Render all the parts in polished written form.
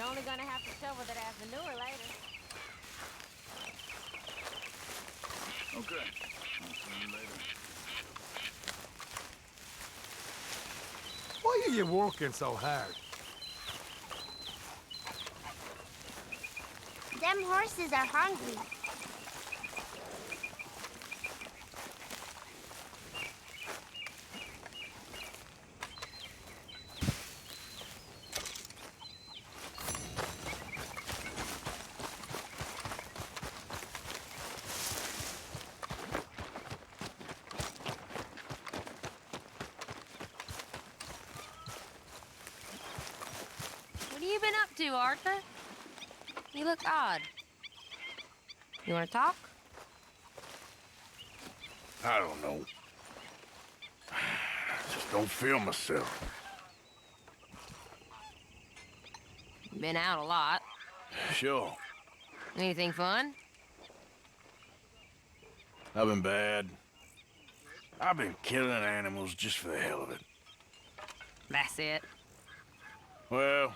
You're only gonna have to shovel that as manure later. Okay. I'll see you later. Why are you working so hard? Them horses are hungry. What have you been up to, Arthur? You look odd. You wanna talk? I don't know. I just don't feel myself. Been out a lot. Sure. Anything fun? I've been bad. I've been killing animals just for the hell of it. That's it. Well,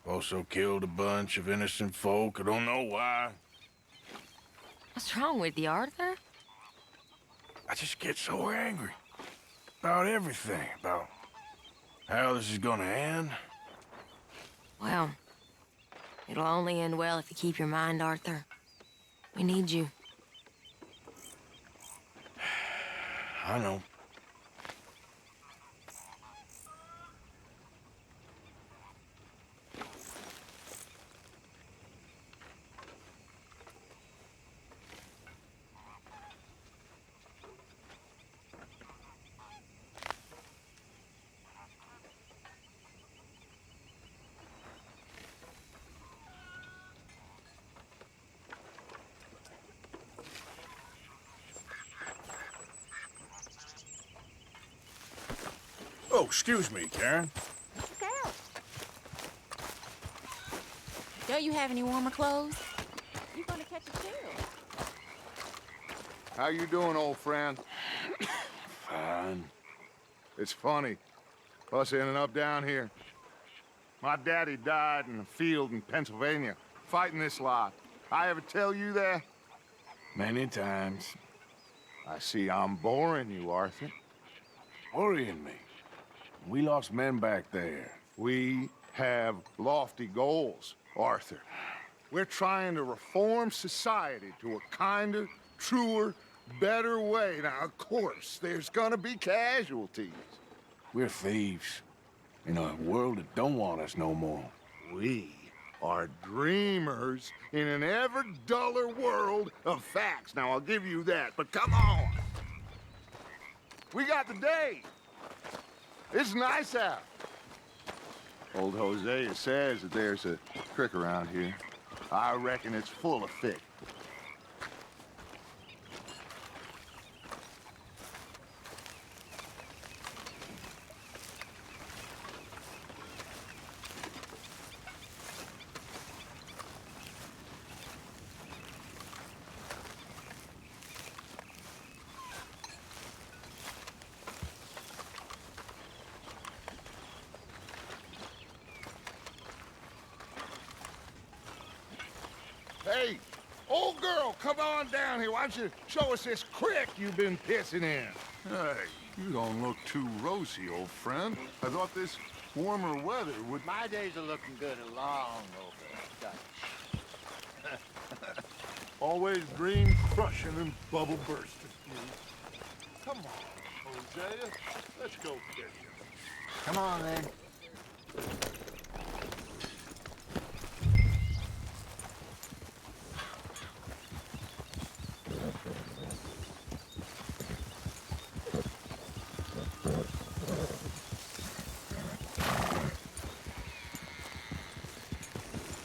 also killed a bunch of innocent folk. I don't know why. What's wrong with you, Arthur? I just get so angry. About everything. About how this is gonna end. Well, it'll only end well if you keep your mind, Arthur. We need you. I know. Oh, excuse me, Karen. Girl. Don't you have any warmer clothes? You're gonna catch a chill. How you doing, old friend? Fine. It's funny, us ending up down here. My daddy died in a field in Pennsylvania, fighting this lot. I ever tell you that? Many times. I see I'm boring you, Arthur. Worrying me. We lost men back there. We have lofty goals, Arthur. We're trying to reform society to a kinder, truer, better way. Now, of course, there's gonna be casualties. We're thieves. In a world that don't want us no more. We are dreamers in an ever duller world of facts. Now, I'll give you that, but come on. We got the day. It's nice out. Old Hosea says that there's a creek around here. I reckon it's full of fish. Hey, old girl, come on down here. Why don't you show us this creek you've been pissing in? Hey, you don't look too rosy, old friend. I thought this warmer weather would... My days are looking good along over Dutch. Always green crushing and bubble bursting. Come on, Hosea. Let's go fishing. Come on, then.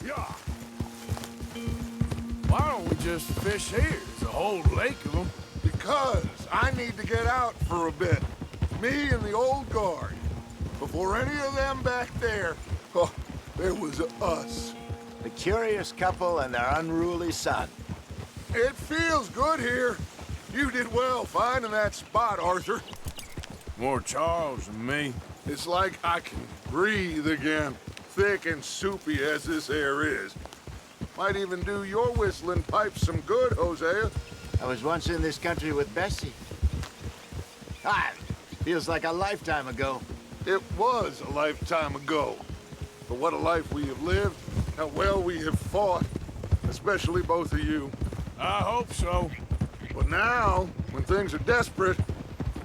Yeah. Why don't we just fish here? There's a whole lake of them. Because I need to get out for a bit. Me and the old guard. Before any of them back there, oh, there was us. The curious couple and their unruly son. It feels good here. You did well finding that spot, Arthur. More Charles than me. It's like I can breathe again. thick and soupy as this air is. Might even do your whistling pipes some good, Hosea. I was once in this country with Bessie. Feels like a lifetime ago. It was a lifetime ago. But what a life we have lived, how well we have fought, especially both of you. I hope so. But now, when things are desperate,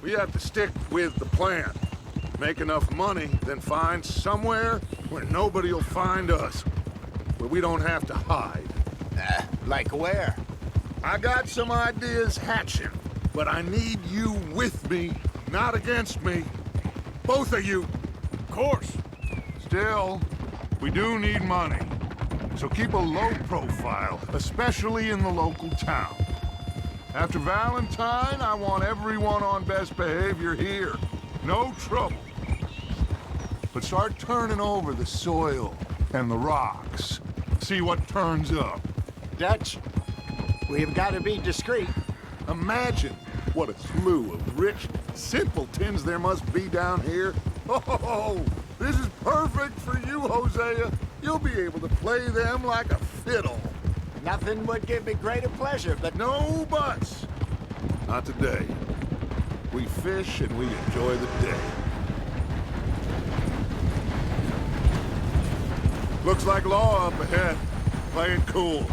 we have to stick with the plan. Make enough money, then find somewhere where nobody will find us. Where we don't have to hide. Like where? I got some ideas hatching, but I need you with me, not against me. Both of you. Of course. Still, we do need money. So keep a low profile, especially in the local town. After Valentine, I want everyone on best behavior here. No trouble. But start turning over the soil and the rocks. See what turns up. Dutch, we've got to be discreet. Imagine what a slew of rich simpletons there must be down here. Oh, this is perfect for you, Hosea. You'll be able to play them like a fiddle. Nothing would give me greater pleasure, but No buts. Not today. We fish and we enjoy the day. Looks like law up ahead. Playing cool.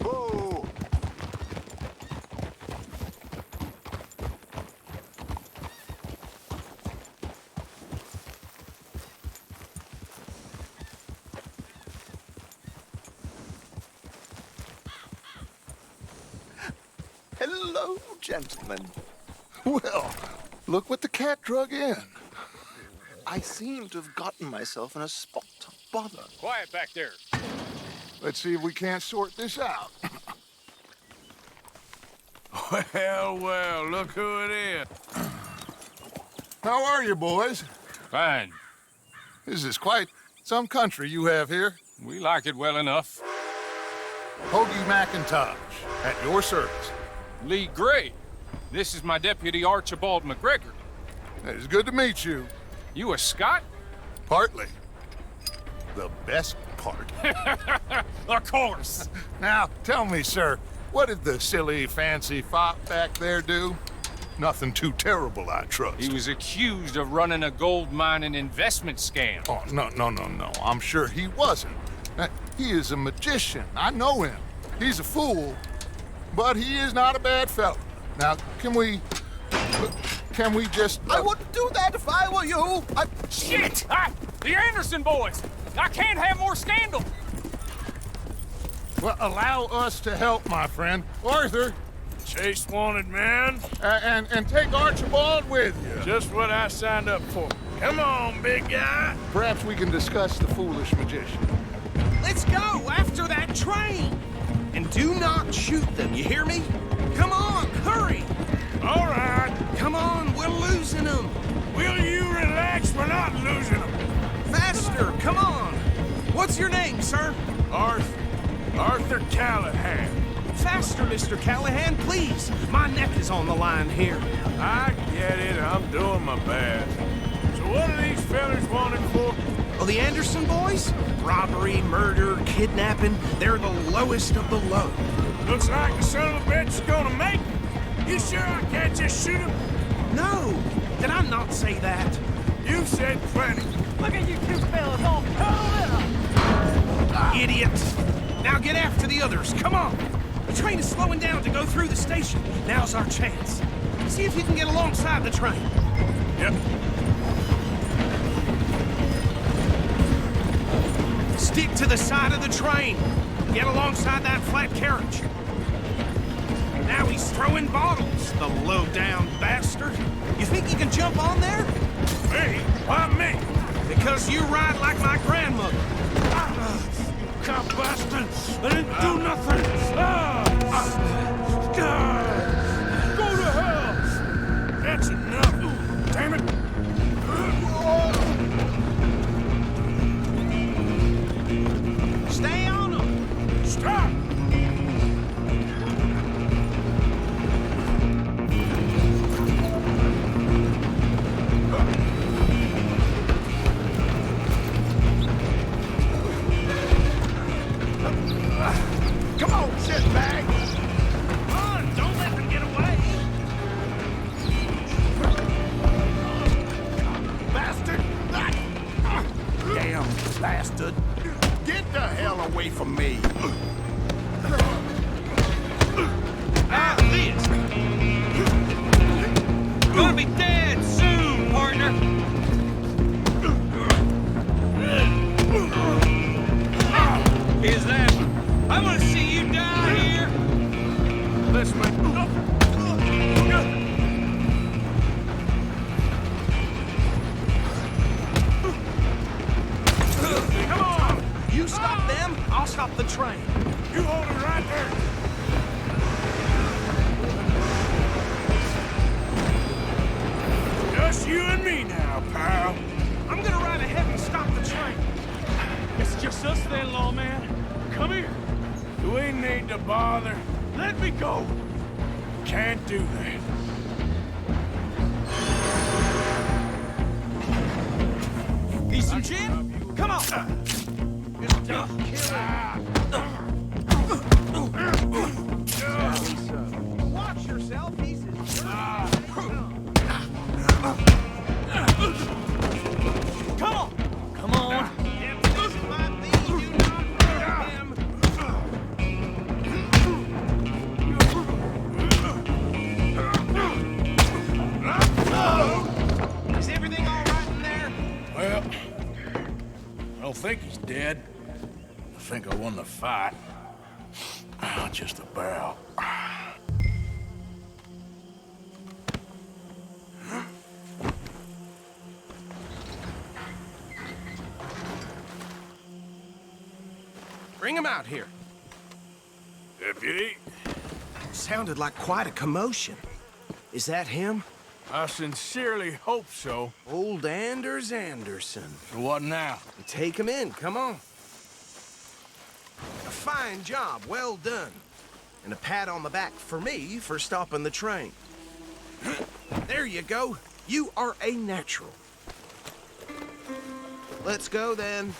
Whoa! Hello, gentlemen. Well, look what the cat drug in. I seem to have gotten myself in a spot to bother. Quiet back there. Let's see if we can't sort this out. Well, look who it is. How are you, boys? Fine. This is quite some country you have here. We like it well enough. Hoagie McIntosh, at your service. Lee Gray. This is my deputy Archibald McGregor. It's good to meet you. You a Scot? Partly. The best part. Of course. Now, tell me, sir, what did the silly, fancy fop back there do? Nothing too terrible, I trust. He was accused of running a gold mining investment scam. Oh, no. I'm sure he wasn't. He is a magician. I know him. He's a fool, but he is not a bad fellow. Now, can we just... I wouldn't do that if I were you. Shit! The Anderson boys! I can't have more scandal! Well, allow us to help, my friend. Arthur, Chase wanted man. and take Archibald with you. Just what I signed up for. Come on, big guy. Perhaps we can discuss the foolish magician. Let's go after that train. And do not shoot them, you hear me? Come on, hurry. All right. Come on, we're losing them. Will you relax? We're not losing them. Faster, come on. What's your name, sir? Arthur Callahan. Faster, Mr. Callahan, please. My neck is on the line here. I get it. I'm doing my best. So what are these fellas wanted for? Oh, the Anderson boys? Robbery, murder, kidnapping. They're the lowest of the low. Looks like the son of a bitch is gonna make it. You sure I can't just shoot him? No, did I not say that? You said plenty. Look at you two fellas all cuddled up! Idiots! Now get after the others, come on! The train is slowing down to go through the station. Now's our chance. See if you can get alongside the train. Yep. Stick to the side of the train. Get alongside that flat carriage. Now he's throwing bottles, the low-down bastard. You think you can jump on there? Me? Why me? Because you ride like my grandmother. Cop bastard! I didn't do nothing! Go to hell! That's enough! Damn it! Stay on him! Stop! the hell away from me! Out of this! Gonna be dead soon, partner! Is that... I'm gonna see you die here! This way. Come on! You stop them, I'll stop the train. You hold it right there. Just you and me now, pal. I'm gonna ride ahead and stop the train. It's just us then, lawman. Come here. Do we need to bother? Let me go. Can't do that. Need some gin? Come on! Just don't kill him. Watch yourself, pieces. Come on. Come on. If this might be, do not hurt him. Is everything all right in there? Well, I don't think he's dead. I think I won the fight. Just about. Bring him out here. Deputy, Sounded like quite a commotion. Is that him? I sincerely hope so. Old Anders Anderson. So what now? Take him in, come on. A fine job, well done. And a pat on the back for me for stopping the train. There you go. You are a natural. Let's go then.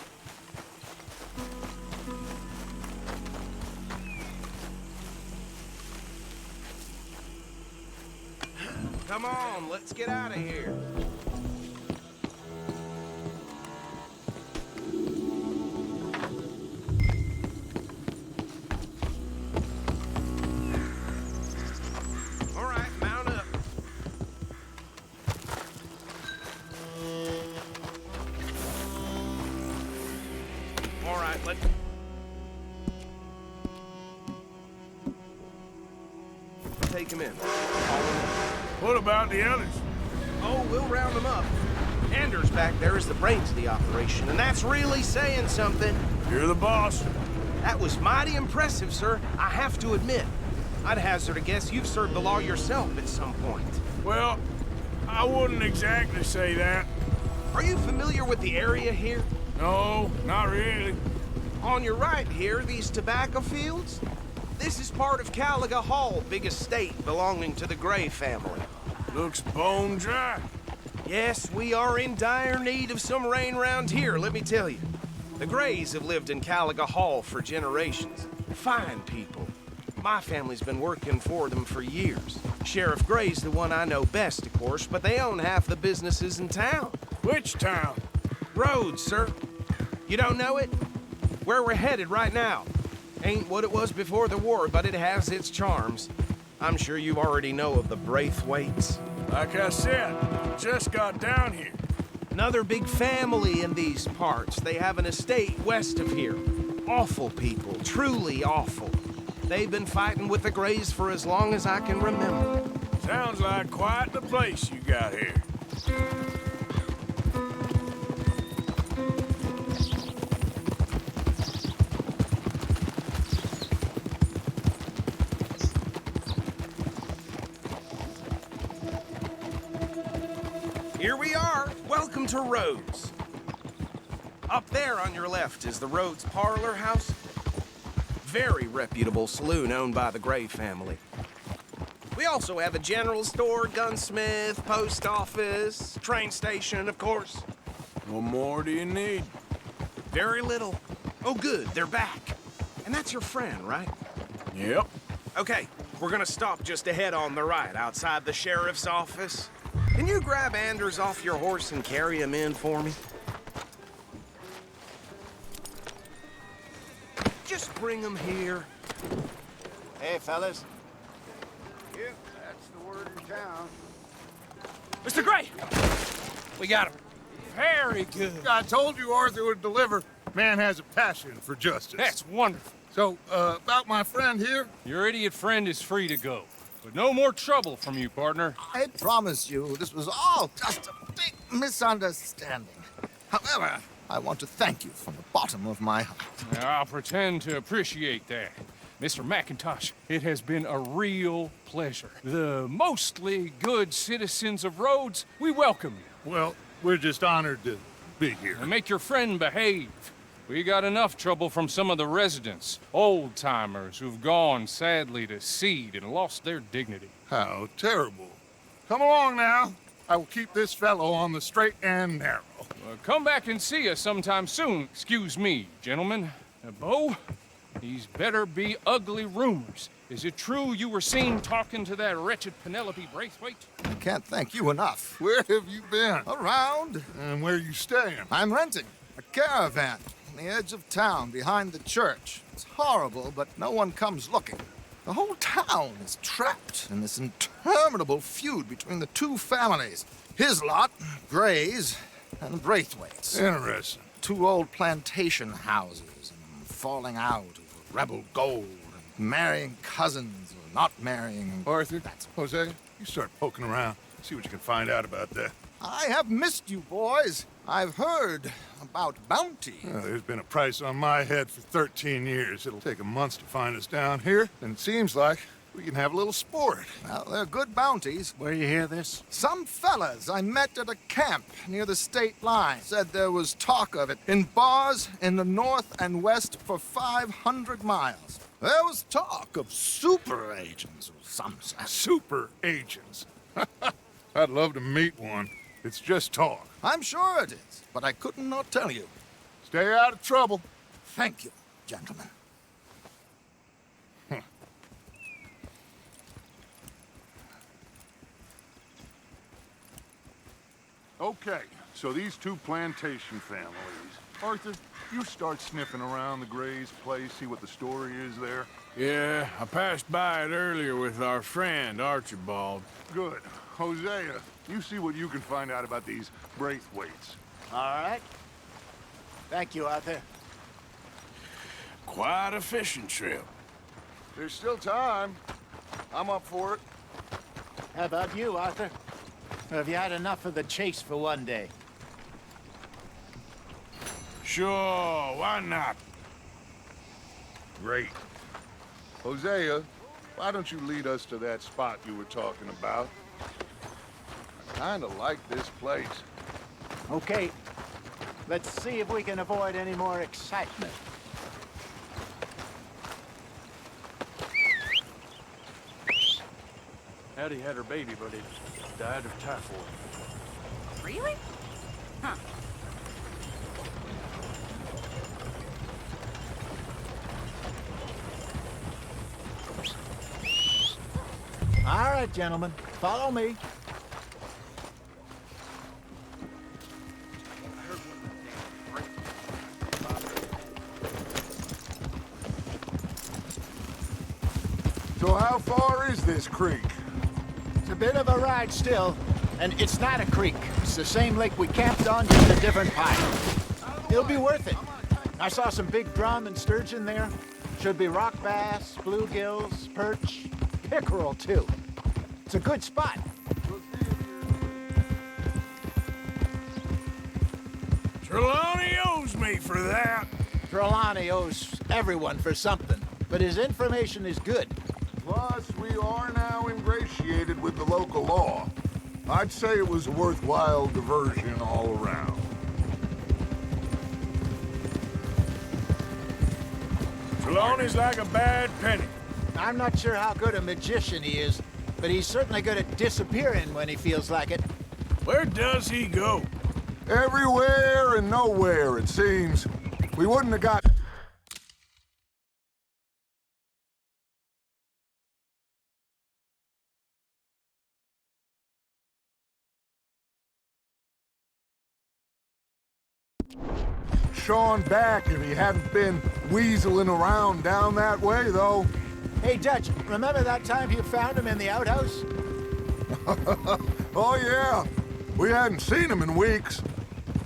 Come on, let's get out of here. All right, mount up. All right, let's... Take him in. What about the others? Oh, we'll round them up. Anders back there is the brains of the operation, and that's really saying something. You're the boss. That was mighty impressive, sir. I have to admit. I'd hazard a guess you've served the law yourself at some point. Well, I wouldn't exactly say that. Are you familiar with the area here? No, not really. On your right here, these tobacco fields? This is part of Caliga Hall, big estate belonging to the Gray family. Looks bone dry. Yes, we are in dire need of some rain round here, let me tell you. The Grays have lived in Caliga Hall for generations. Fine people. My family's been working for them for years. Sheriff Gray's the one I know best, of course, but they own half the businesses in town. Which town? Rhodes, sir. You don't know it? Where we're headed right now. Ain't what it was before the war, but it has its charms. I'm sure you already know of the Braithwaites. Like I said, just got down here. Another big family in these parts. They have an estate west of here. Awful people, truly awful. They've been fighting with the Grays for as long as I can remember. Sounds like quite the place you got here. Here we are. Welcome to Rhodes. Up there on your left is the Rhodes Parlor House. Very reputable saloon owned by the Gray family. We also have a general store, gunsmith, post office, train station, of course. What more do you need? Very little. Oh, good, they're back. And that's your friend, right? Yep. Okay, we're gonna stop just ahead on the right, outside the sheriff's office. Can you grab Anders off your horse and carry him in for me? just bring them here? Hey, fellas. Yep, that's the word in town. Mr. Gray! We got him. Very good. I told you Arthur would deliver. Man has a passion for justice. That's wonderful. So, about my friend here? Your idiot friend is free to go. But no more trouble from you, partner. I promise you, this was all just a big misunderstanding. However, I want to thank you from the bottom of my heart. Now, I'll pretend to appreciate that. Mr. McIntosh, it has been a real pleasure. The mostly good citizens of Rhodes, we welcome you. Well, we're just honored to be here. And make your friend behave. We got enough trouble from some of the residents, old-timers who've gone, sadly, to seed and lost their dignity. How terrible. Come along now. I will keep this fellow on the straight and narrow. Come back and see us sometime soon. Excuse me, gentlemen. Bo, these better be ugly rumors. Is it true you were seen talking to that wretched Penelope Braithwaite? I can't thank you enough. Where have you been? Around. And where are you staying? I'm renting a caravan on the edge of town behind the church. It's horrible, but no one comes looking. The whole town is trapped in this interminable feud between the two families. His lot, Gray's, and Braithwaite's. Interesting. Two old plantation houses and falling out over rebel gold and marrying cousins or not marrying. Arthur, Jose, you start poking around. See what you can find out about that. I have missed you, boys. I've heard about bounty. Well, there's been a price on my head for 13 years. It'll take a month to find us down here, and it seems like we can have a little sport. Well, they're good bounties. Where you hear this? Some fellas I met at a camp near the state line said there was talk of it in bars in the north and west for 500 miles. There was talk of super agents or some such. Super agents. I'd love to meet one. It's just talk. I'm sure it is, but I couldn't not tell you. Stay out of trouble. Thank you, gentlemen. Okay, so these two plantation families. Arthur, you start sniffing around the Gray's place, see what the story is there. Yeah, I passed by it earlier with our friend, Archibald. Good. Hosea, you see what you can find out about these Braithwaites. All right. Thank you, Arthur. Quite a fishing trip. There's still time. I'm up for it. How about you, Arthur? Or have you had enough of the chase for one day? Sure, why not? Great. Hosea, why don't you lead us to that spot you were talking about? I kinda like this place. Okay. Let's see if we can avoid any more excitement. Addie had her baby, but it died of typhoid. Really? Huh. All right, gentlemen. Follow me. So how far is this creek? It's a bit of a ride still, and it's not a creek. It's the same lake we camped on, just a different pile. It'll be worth it. I saw some big drum and sturgeon there. Should be rock bass, bluegills, perch, pickerel too. It's a good spot. Trelawney owes me for that. Trelawney owes everyone for something, but his information is good. Plus, we are now ingratiated with the local law. I'd say it was a worthwhile diversion all around. Trelawney's like a bad penny. I'm not sure how good a magician he is, but he's certainly good at disappearing when he feels like it. Where does he go? Everywhere and nowhere, it seems. We wouldn't have got... Sean back if he hadn't been weaseling around down that way, though. Hey, Dutch, remember that time you found him in the outhouse? Oh, yeah. We hadn't seen him in weeks.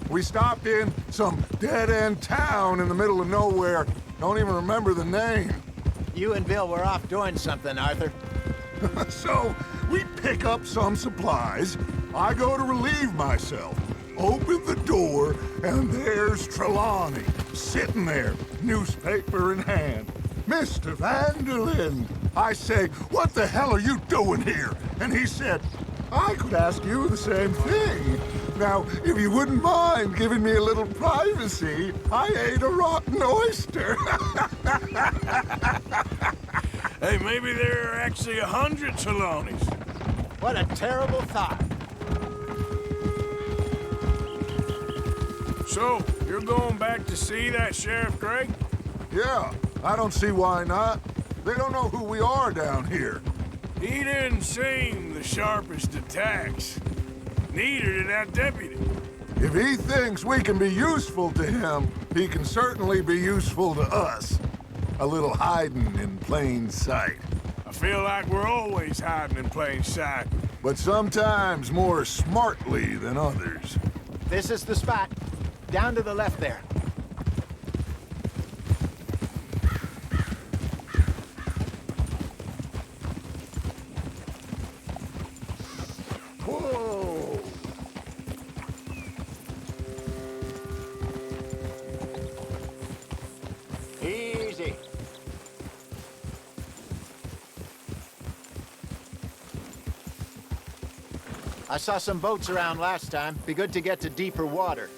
We stopped in some dead-end town in the middle of nowhere. Don't even remember the name. You and Bill were off doing something, Arthur. So, we pick up some supplies. I go to relieve myself. Open the door, and there's Trelawney, sitting there, newspaper in hand. Mr. Vanderlyn. I say, what the hell are you doing here? And he said, I could ask you the same thing. Now, if you wouldn't mind giving me a little privacy, I ate a rotten oyster. Hey, maybe there are actually 100 Trelawneys. What a terrible thought. So, you're going back to see that Sheriff Craig? Yeah, I don't see why not. They don't know who we are down here. He didn't seem the sharpest attacks. Neither did that deputy. If he thinks we can be useful to him, he can certainly be useful to us. A little hiding in plain sight. I feel like we're always hiding in plain sight. But sometimes more smartly than others. This is the spot. Down to the left there. Whoa! Easy. I saw some boats around last time. Be good to get to deeper water.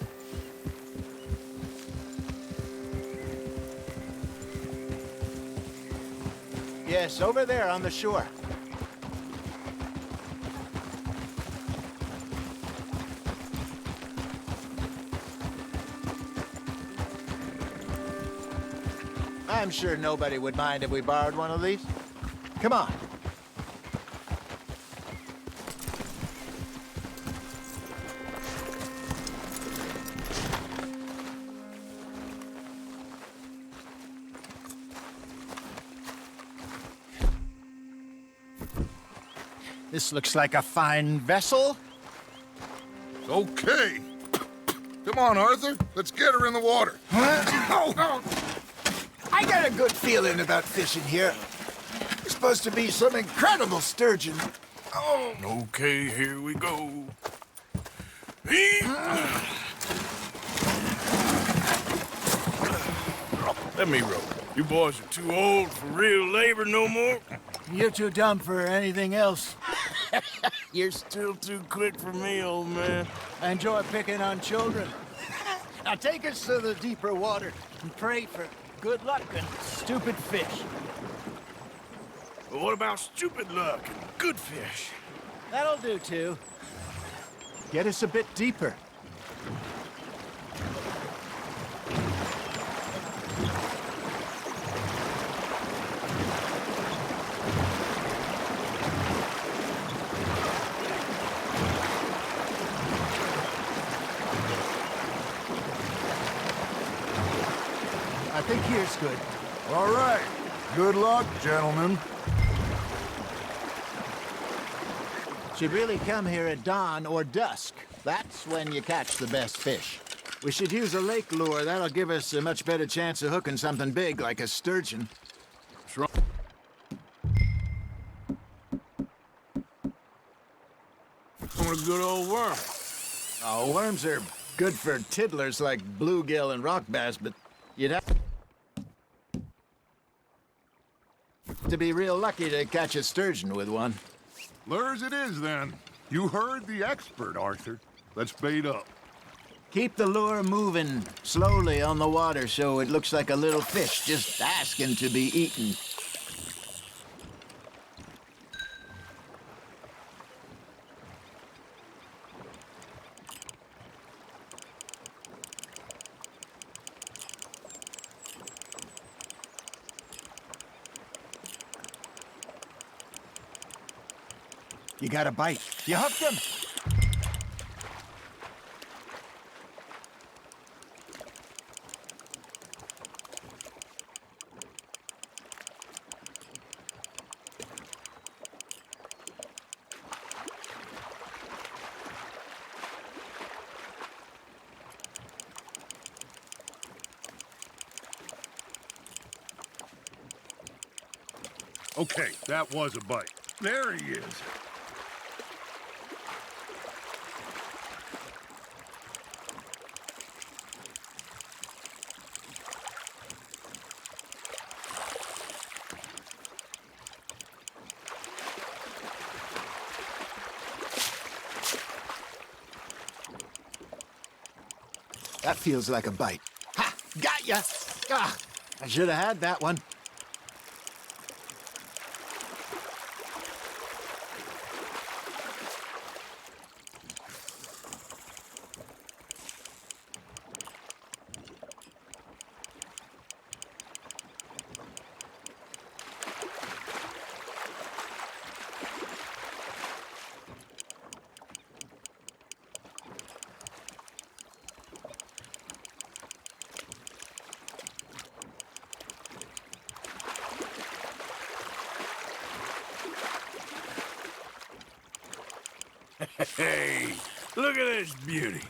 Yes, over there on the shore. I'm sure nobody would mind if we borrowed one of these. Come on. This looks like a fine vessel. Okay. Come on, Arthur. Let's get her in the water. I got a good feeling about fishing here. There's supposed to be some incredible sturgeon. Oh. Okay, here we go. Let me row. You boys are too old for real labor no more. You're too dumb for anything else. You're still too quick for me, old man. I enjoy picking on children. Now take us to the deeper water and pray for good luck and stupid fish. But what about stupid luck and good fish? That'll do, too. Get us a bit deeper. I think here's good. All right. Good luck, gentlemen. Should really come here at dawn or dusk. That's when you catch the best fish. We should use a lake lure. That'll give us a much better chance of hooking something big like a sturgeon. Or a good old worm. Oh, worms are good for tiddlers like bluegill and rock bass, but you'd have to be real lucky to catch a sturgeon with one. Lures it is, then. You heard the expert, Arthur. Let's bait up. Keep the lure moving slowly on the water so it looks like a little fish just asking to be eaten. You got a bite. You hooked him. Okay, that was a bite. There he is. That feels like a bite. Ha! Got ya! Ah, I should have had that one. Hey, look at this beauty.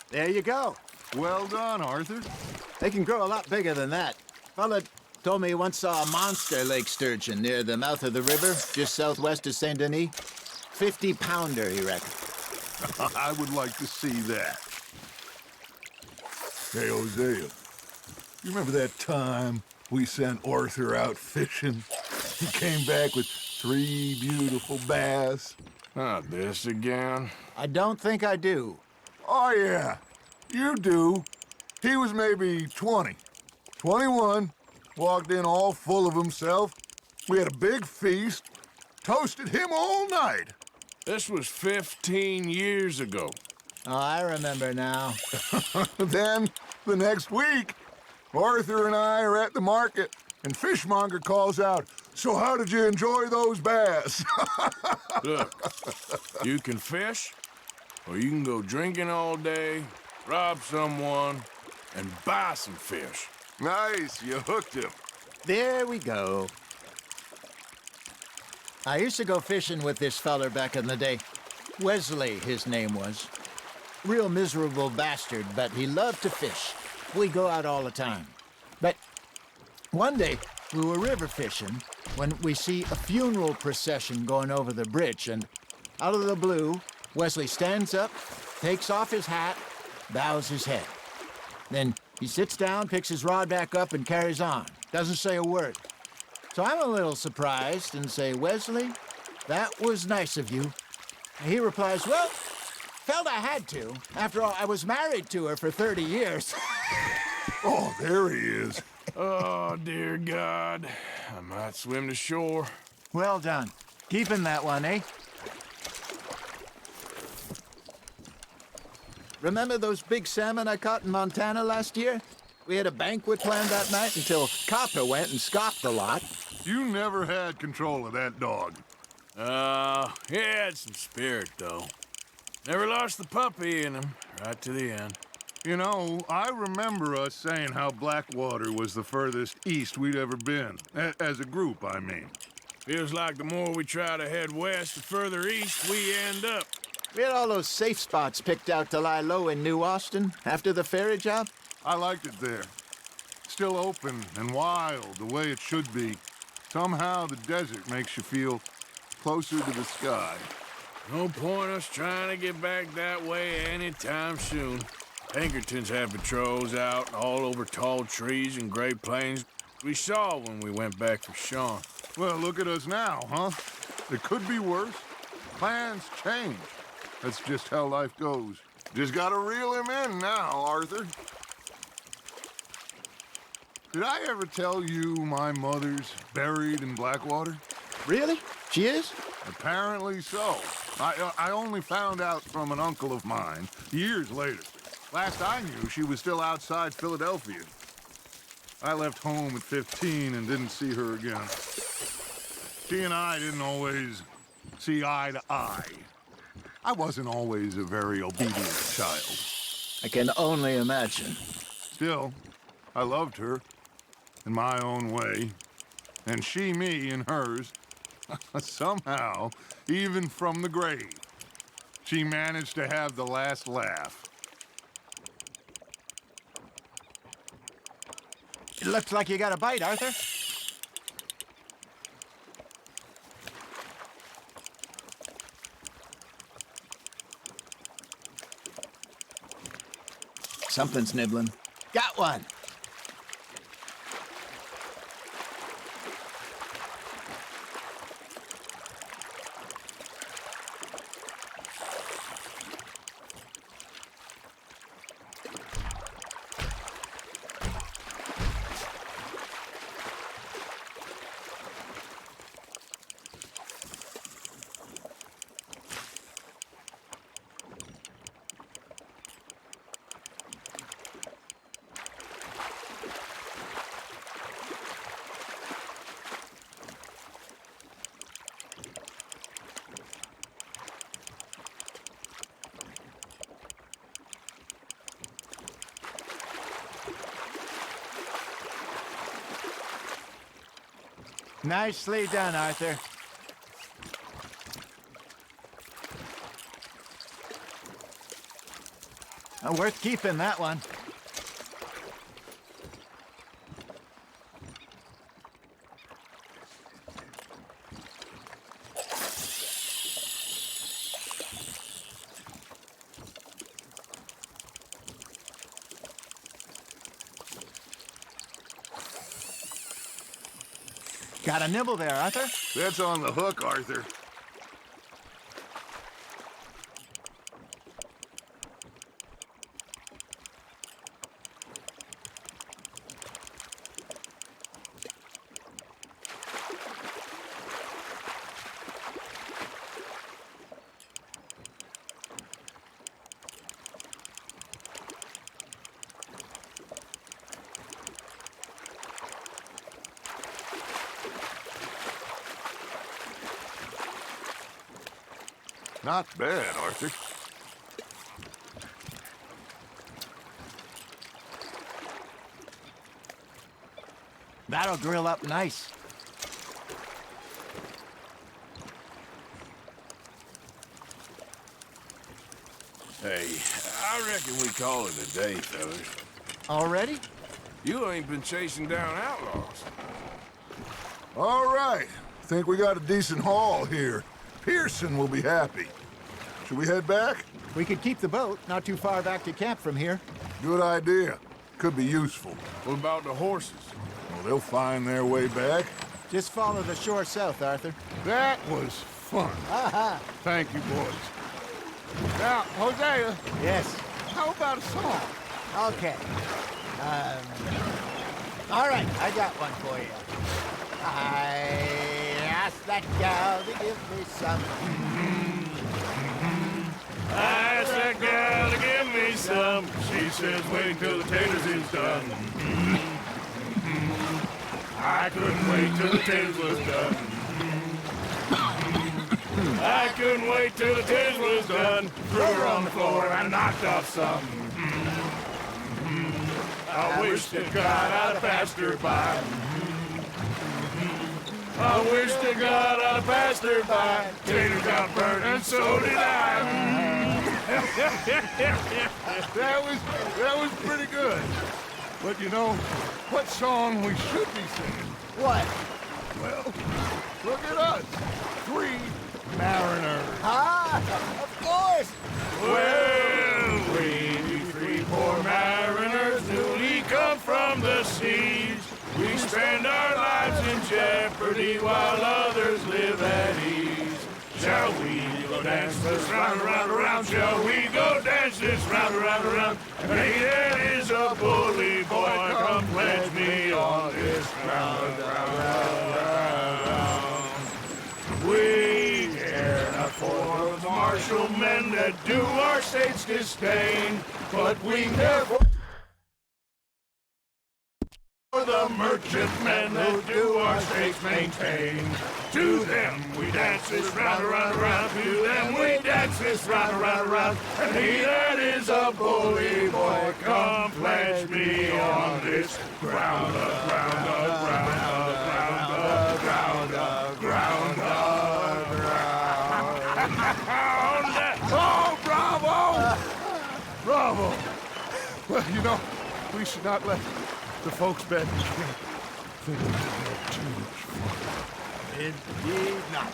There you go. Well done, Arthur. They can grow a lot bigger than that. Fella told me he once saw a monster lake sturgeon near the mouth of the river, just southwest of Saint Denis. 50-pounder, he reckoned. I would like to see that. Hey, Hosea, you remember that time we sent Arthur out fishing? He came back with 3 beautiful bass. Not this again. I don't think I do. Oh, yeah, you do. He was maybe 20, 21, walked in all full of himself. We had a big feast, toasted him all night. This was 15 years ago. Oh, I remember now. Then, the next week, Arthur and I are at the market, and Fishmonger calls out, "So how did you enjoy those bass?" Look, you can fish, or you can go drinking all day, rob someone, and buy some fish. Nice, you hooked him. There we go. I used to go fishing with this feller back in the day. Wesley, his name was. Real miserable bastard, but he loved to fish. We go out all the time. But one day, we were river fishing when we see a funeral procession going over the bridge, and out of the blue, Wesley stands up, takes off his hat, bows his head. Then he sits down, picks his rod back up, and carries on. Doesn't say a word. So I'm a little surprised and say, "Wesley, that was nice of you." And he replies, "Well, felt I had to. After all, I was married to her for 30 years. Oh, there he is. Oh, dear God. I might swim to shore. Well done. Keeping that one, eh? Remember those big salmon I caught in Montana last year? We had a banquet planned that night until Copper went and scoffed a lot. You never had control of that dog. He had some spirit, though. Never lost the puppy in him, right to the end. You know, I remember us saying how Blackwater was the furthest east we'd ever been. As a group, I mean. Feels like the more we try to head west, the further east we end up. We had all those safe spots picked out to lie low in New Austin after the ferry job. I liked it there. Still open and wild, the way it should be. Somehow the desert makes you feel closer to the sky. No point us trying to get back that way anytime soon. Pinkertons have patrols out all over tall trees and Great Plains. We saw when we went back for Sean. Well, look at us now, huh? It could be worse. Plans change. That's just how life goes. Just gotta reel him in now, Arthur. Did I ever tell you my mother's buried in Blackwater? Really? She is? Apparently so. I only found out from an uncle of mine years later. Last I knew, she was still outside Philadelphia. I left home at 15 and didn't see her again. She and I didn't always see eye to eye. I wasn't always a very obedient child. I can only imagine. Still, I loved her in my own way, and she me in hers. Somehow, even from the grave, she managed to have the last laugh. It looks like you got a bite, Arthur. Something's nibbling. Got one. Nicely done, Arthur. Worth keeping, that one. Got a nibble there, Arthur? That's on the hook, Arthur. Not bad, Arthur. That'll grill up nice. Hey, I reckon we call it a day, fellas. Already? You ain't been chasing down outlaws. All right. Think we got a decent haul here. Pearson will be happy. Should we head back? We could keep the boat not too far back to camp from here. Good idea. Could be useful. What about the horses? Well, they'll find their way back. Just follow the shore south, Arthur. That was fun. Aha! Thank you, boys. Now, Hosea, Yes. how about a song? Okay. All right, I got one for you. I asked that gal to give me some. I asked that gal to give me some. She says, wait till the taters is done. I couldn't wait till the taters was done. I couldn't wait till the taters was done. Threw her on the floor and knocked off some. I wish to God I'd passed her by. I wish to God I'd passed her by. Tater got burnt and so did I. That was pretty good. But you know, what song we should be singing? What? Well, look at us. 3 mariners. Ah, of course. Well, we 3 poor mariners newly come from the seas. We spend our lives in jeopardy while others live at ease. Shall we go dance this round, around, around? Shall we go dance this round, around, around? Hey, that is a bully boy, come pledge me on this round, round, round, round. We care not for the martial men that do our state's disdain, but we care for the merchantmen that do our states maintain. To them we dance this round, around, around. To them we dance this round, around, around. And he that is a bully boy, come pledge me on this ground, ground, ground, ground, ground, ground, ground. Oh, bravo! Bravo! Well, you know, we should not let the folks back in camp think we had too much fun. Indeed not.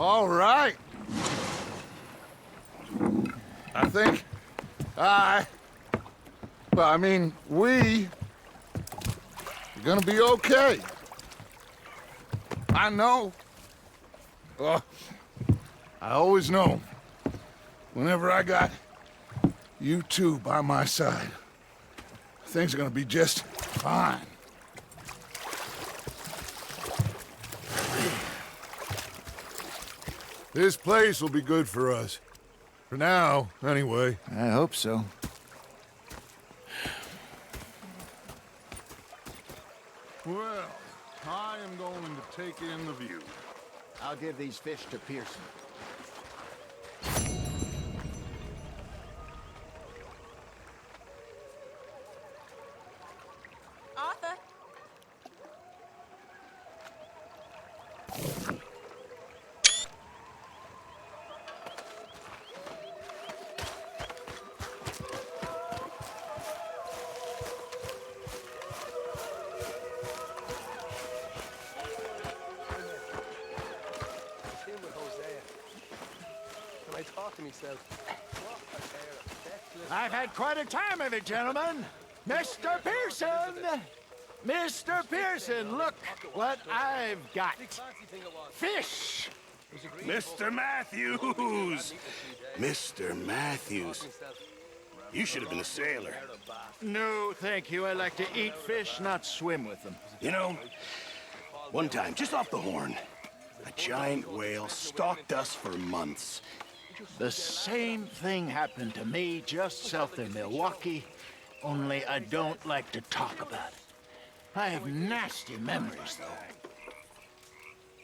All right. I think we are gonna be okay. I know. I always know. Whenever I got you two by my side, things are gonna be just fine. This place will be good for us. For now, anyway. I hope so. Well, I am going to take in the view. I'll give these fish to Pearson. Arthur? I've had quite a time of it, gentlemen. Mr. Pearson! Mr. Pearson, look what I've got. Fish! Mr. Matthews! Mr. Matthews. You should have been a sailor. No, thank you. I like to eat fish, not swim with them. You know, one time, just off the Horn, a giant whale stalked us for months. The same thing happened to me just south of Milwaukee, only I don't like to talk about it. I have nasty memories, though.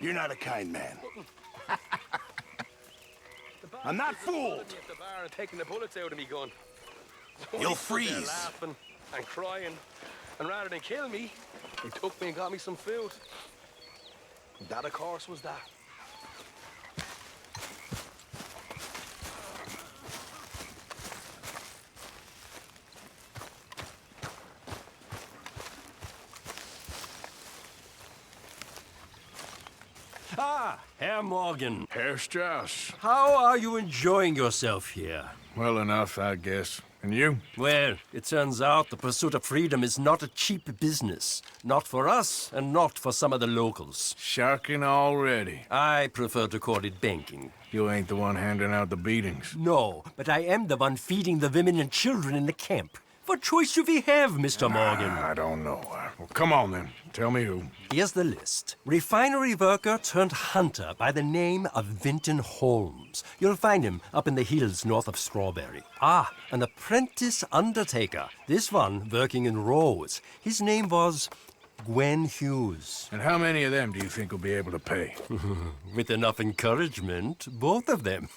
You're not a kind man. I'm not fooled. Taking the bullets out of me gun. You'll freeze. Laughing and crying, and rather than kill me, they took me and got me some food. That, of course, was that. Ah, Herr Morgan. Herr Strauss. How are you enjoying yourself here? Well enough, I guess. And you? Well, it turns out the pursuit of freedom is not a cheap business. Not for us, and not for some of the locals. Sharking already. I prefer to call it banking. You ain't the one handing out the beatings. No, but I am the one feeding the women and children in the camp. What choice do we have, Mr. Morgan? I don't know. Well, come on then. Tell me who. Here's the list. Refinery worker turned hunter by the name of Vinton Holmes. You'll find him up in the hills north of Strawberry. Ah, an apprentice undertaker. This one working in rows. His name was Gwen Hughes. And how many of them do you think will be able to pay? With enough encouragement, both of them.